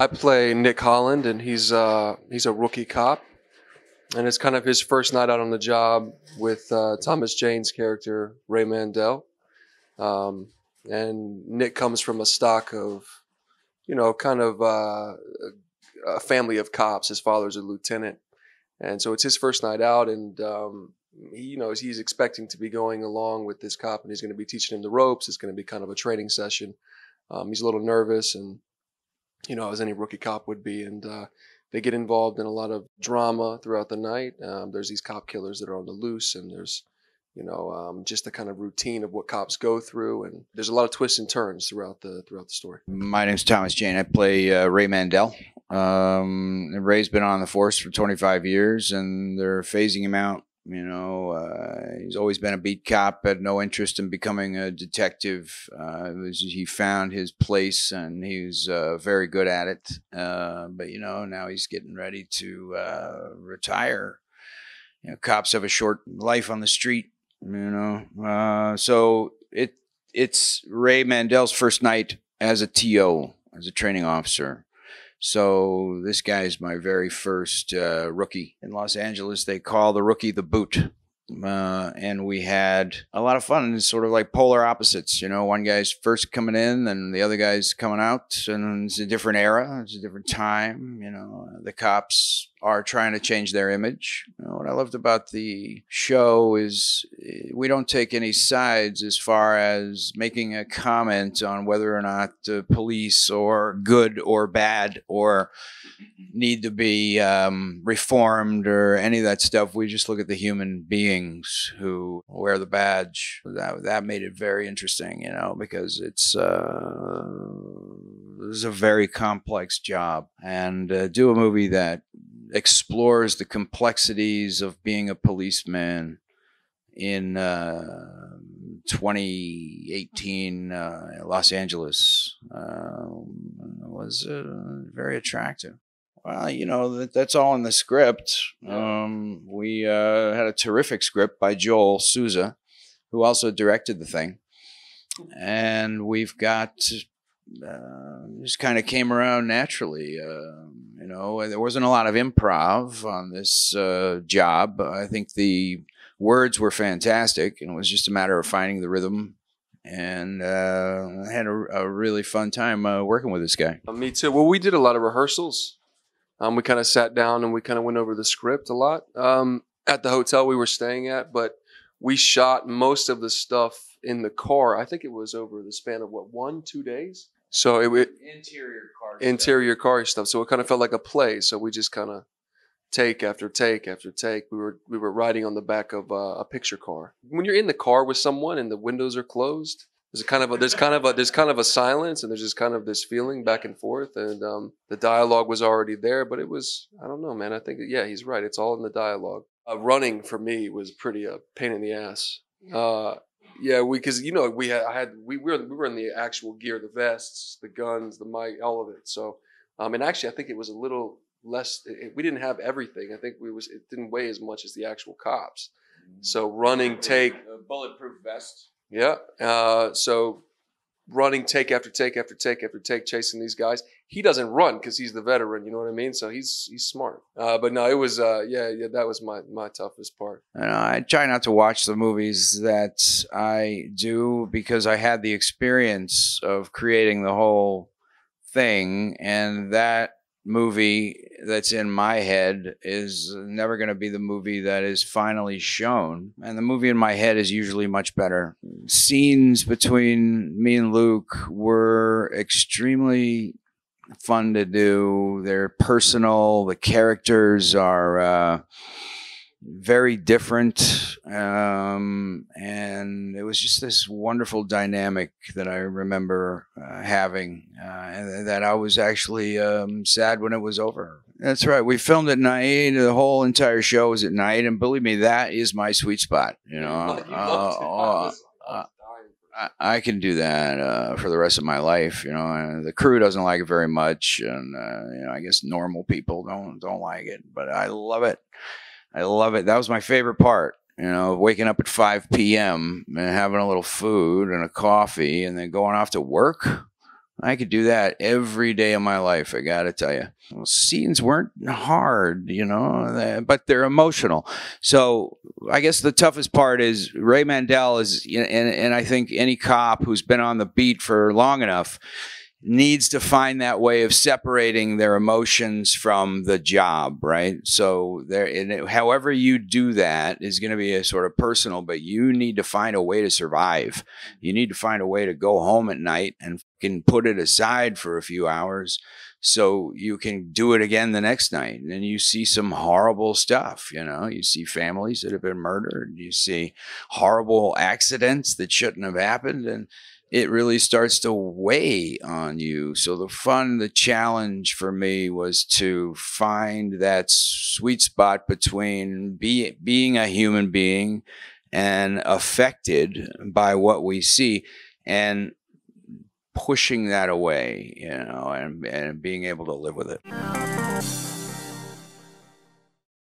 I play Nick Holland, and he's a rookie cop, and it's kind of his first night out on the job with Thomas Jane's character Ray Mandel. Um, and Nick comes from a stock of, kind of a family of cops. His father's a lieutenant, and so it's his first night out, and he's expecting to be going along with this cop, and he's going to be teaching him the ropes. It's going to be kind of a training session. He's a little nervous, and as any rookie cop would be. And they get involved in a lot of drama throughout the night. There's these cop killers that are on the loose, and there's, just the kind of routine of what cops go through. And there's a lot of twists and turns throughout the story. My name's Thomas Jane. I play Ray Mandel. Ray's been on the force for 25 years, and they're phasing him out. He's always been a beat cop, had no interest in becoming a detective. He found his place, and he was very good at it. But now he's getting ready to retire. Cops have a short life on the street. So it's Ray Mandel's first night as a TO, as a training officer. So this guy is my very first rookie. In Los Angeles, they call the rookie the boot. And we had a lot of fun. It's sort of like polar opposites. One guy's first coming in and the other guy's coming out. And it's a different era. It's a different time. The cops are trying to change their image. What I loved about the show is we don't take any sides as far as making a comment on whether or not the police are good or bad or need to be reformed or any of that stuff. We just look at the human beings who wear the badge. That made it very interesting, because it's a very complex job. And do a movie that explores the complexities of being a policeman in 2018 Los Angeles was very attractive. Well, that's all in the script. We had a terrific script by Joel Souza, who also directed the thing. And we've got, just kind of came around naturally. There wasn't a lot of improv on this job. I think the words were fantastic, and it was just a matter of finding the rhythm. And I had a really fun time working with this guy. Me too. Well, we did a lot of rehearsals. We kind of sat down and we kind of went over the script a lot at the hotel we were staying at, but we shot most of the stuff in the car. I think it was over the span of 1-2 days. So it interior car stuff. So it kind of felt like a play. So we just kind of take after take after take. We were riding on the back of a picture car. When you're in the car with someone and the windows are closed, there's kind of a silence, and there's just kind of this feeling back and forth, and the dialogue was already there, but it was, I don't know, man. I think he's right. It's all in the dialogue. Running for me was pretty pain in the ass. Because we were in the actual gear, the vests, the guns, the mic, all of it. So, and actually, I think it was a little less. We didn't have everything. I think it didn't weigh as much as the actual cops. So running take a bulletproof vest. Yeah. So running take after take after take after take, chasing these guys. He doesn't run because he's the veteran. You know what I mean? So he's smart. But no, it was that was my toughest part. I try not to watch the movies that I do because I had the experience of creating the whole thing, and that movie that's in my head is never going to be the movie that is finally shown. And the movie in my head is usually much better. Scenes between me and Luke were extremely fun to do. They're personal. The characters are very different. And it was just this wonderful dynamic that I remember having, and that I was actually sad when it was over. That's right. We filmed at night. The whole entire show was at night. And believe me, that is my sweet spot. I can do that for the rest of my life. The crew doesn't like it very much. And, I guess normal people don't like it. But I love it. I love it. That was my favorite part. Waking up at 5 p.m. and having a little food and a coffee and then going off to work. I could do that every day of my life, I got to tell you. Well, scenes weren't hard, but they're emotional. So I guess the toughest part is Ray Mandel is, and I think any cop who's been on the beat for long enough needs to find that way of separating their emotions from the job, right? So however you do that is going to be a sort of personal, but you need to find a way to survive. You need to find a way to go home at night and can put it aside for a few hours so you can do it again the next night. And you see some horrible stuff, you see families that have been murdered. You see horrible accidents that shouldn't have happened. And it really starts to weigh on you. So the challenge for me was to find that sweet spot between being a human being and affected by what we see and pushing that away, and being able to live with it.